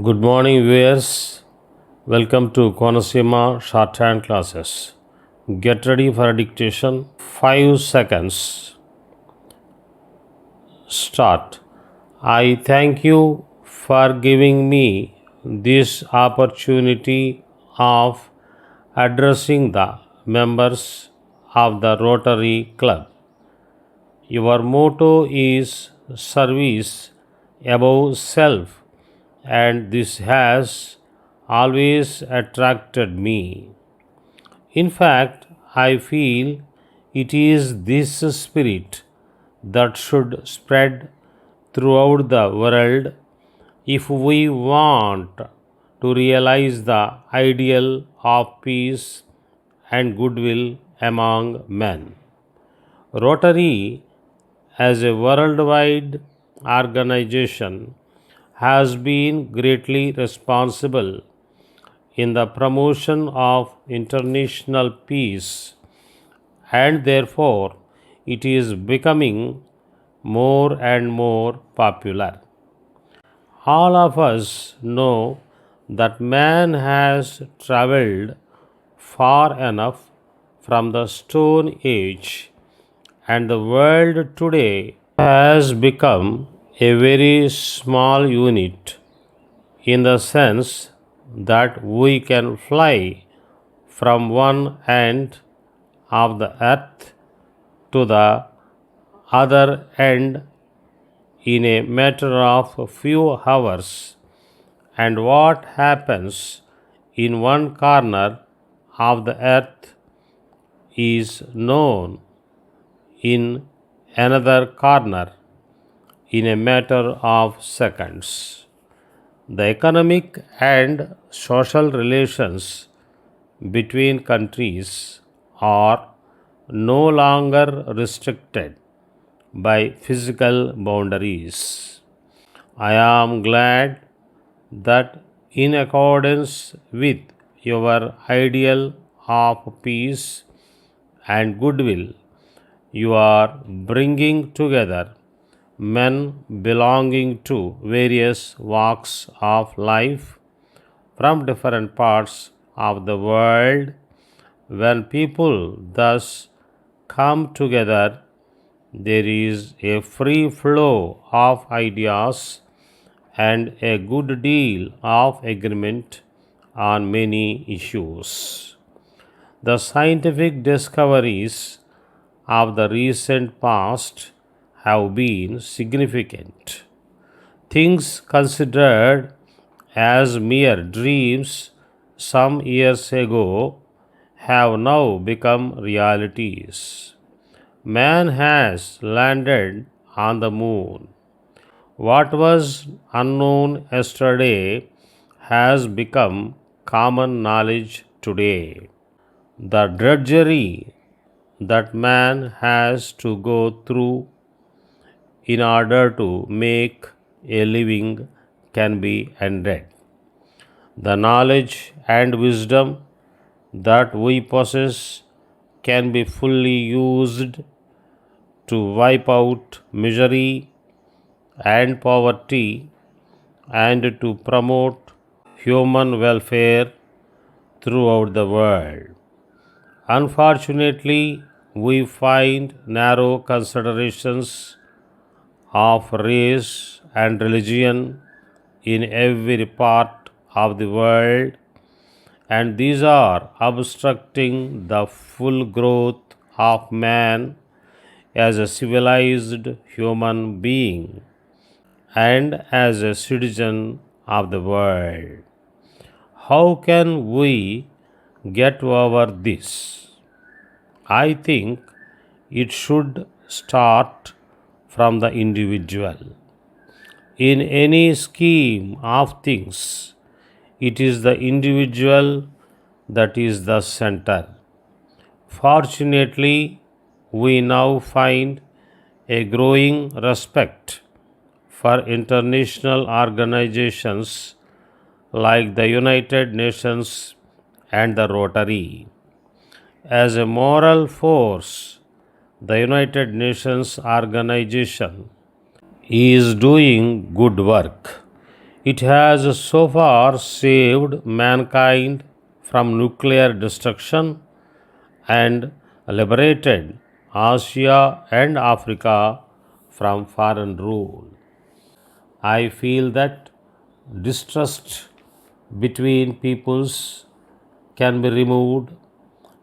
Good morning, viewers. Welcome to Konasima Shorthand classes. Get ready for a dictation. 5 seconds. Start. I thank you for giving me this opportunity of addressing the members of the Rotary Club. Your motto is service above self, and this has always attracted me. In fact, I feel it is this spirit that should spread throughout the world if we want to realize the ideal of peace and goodwill among men. Rotary, as a worldwide organization, has been greatly responsible in the promotion of international peace, and therefore it is becoming more and more popular. All of us know that man has traveled far enough from the Stone Age, and the world today has become a very small unit in the sense that we can fly from one end of the earth to the other end in a matter of a few hours, and what happens in one corner of the earth is known in another corner in a matter of seconds. The economic and social relations between countries are no longer restricted by physical boundaries. I am glad that, in accordance with your ideal of peace and goodwill, you are bringing together men belonging to various walks of life from different parts of the world. When people thus come together, there is a free flow of ideas and a good deal of agreement on many issues. The scientific discoveries of the recent past have been significant. Things considered as mere dreams some years ago have now become realities. Man has landed on the moon. What was unknown yesterday has become common knowledge today. The drudgery that man has to go through in order to make a living can be ended. The knowledge and wisdom that we possess can be fully used to wipe out misery and poverty and to promote human welfare throughout the world. Unfortunately, we find narrow considerations of race and religion in every part of the world, and these are obstructing the full growth of man as a civilized human being and as a citizen of the world. How can we get over this? I think it should start from the individual. In any scheme of things, it is the individual that is the center. Fortunately, we now find a growing respect for international organizations like the United Nations and the Rotary. As a moral force, the United Nations organization is doing good work. It has so far saved mankind from nuclear destruction and liberated Asia and Africa from foreign rule. I feel that distrust between peoples can be removed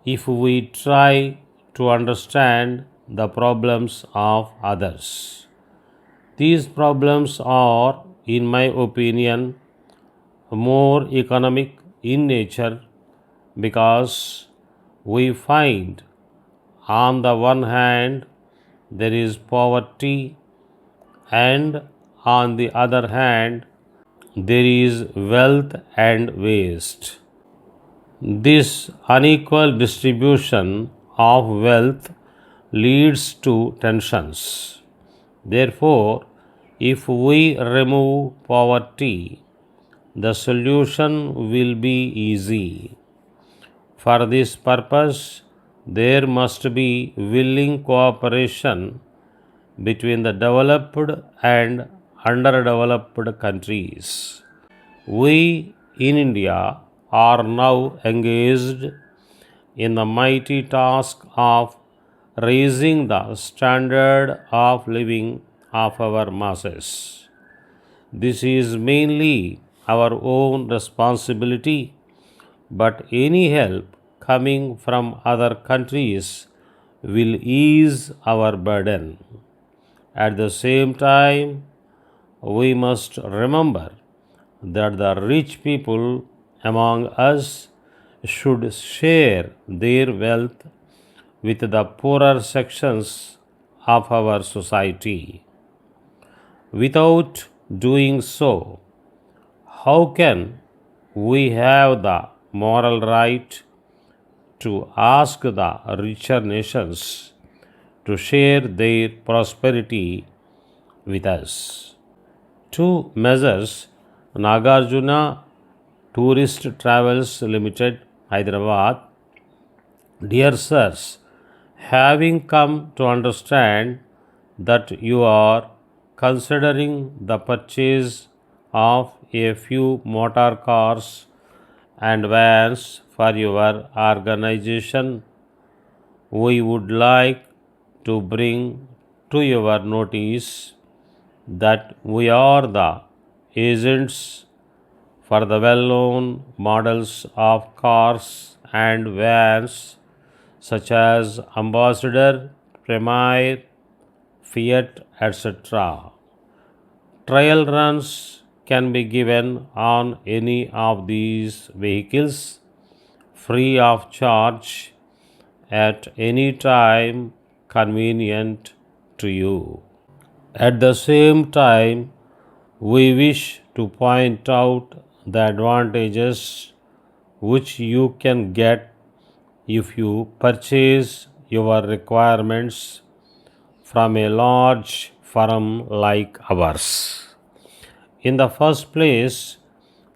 if we try to understand the problems of others. These problems are, in my opinion, more economic in nature because we find on the one hand there is poverty and on the other hand there is wealth and waste. This unequal distribution of wealth leads to tensions. Therefore, if we remove poverty, the solution will be easy. For this purpose, there must be willing cooperation between the developed and underdeveloped countries. We in India are now engaged in the mighty task of raising the standard of living of our masses. This is mainly our own responsibility, but any help coming from other countries will ease our burden. At the same time, we must remember that the rich people among us should share their wealth with the poorer sections of our society. Without doing so, how can we have the moral right to ask the richer nations to share their prosperity with us? Two measures Nagarjuna Tourist Travels Limited, Hyderabad. Dear sirs, having come to understand that you are considering the purchase of a few motor cars and vans for your organization, we would like to bring to your notice that we are the agents for the well-known models of cars and vans such as Ambassador, Premier, Fiat, etc. Trial runs can be given on any of these vehicles free of charge at any time convenient to you. At the same time, we wish to point out the advantages which you can get if you purchase your requirements from a large firm like ours. In the first place,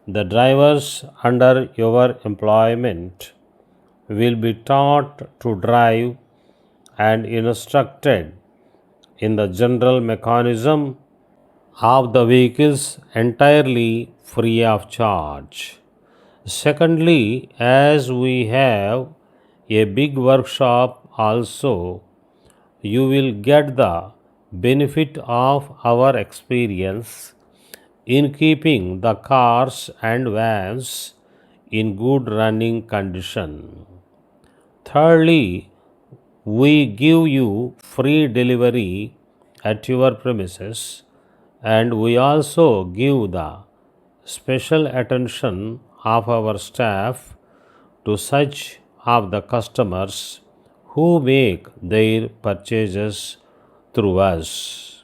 the drivers under your employment will be taught to drive and instructed in the general mechanism of the vehicles entirely free of charge. Secondly, as we have a big workshop also, you will get the benefit of our experience in keeping the cars and vans in good running condition. Thirdly, we give you free delivery at your premises, and we also give the special attention of our staff to such of the customers who make their purchases through us.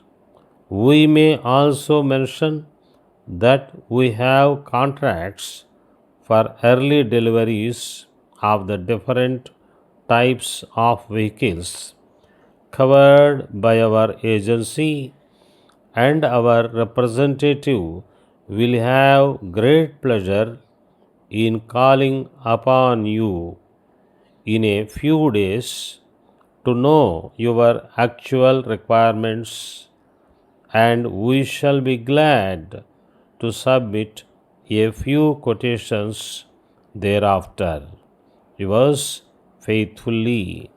We may also mention that we have contracts for early deliveries of the different types of vehicles covered by our agency, and our representative will have great pleasure in calling upon you in a few days to know your actual requirements, and we shall be glad to submit a few quotations thereafter. Yours faithfully,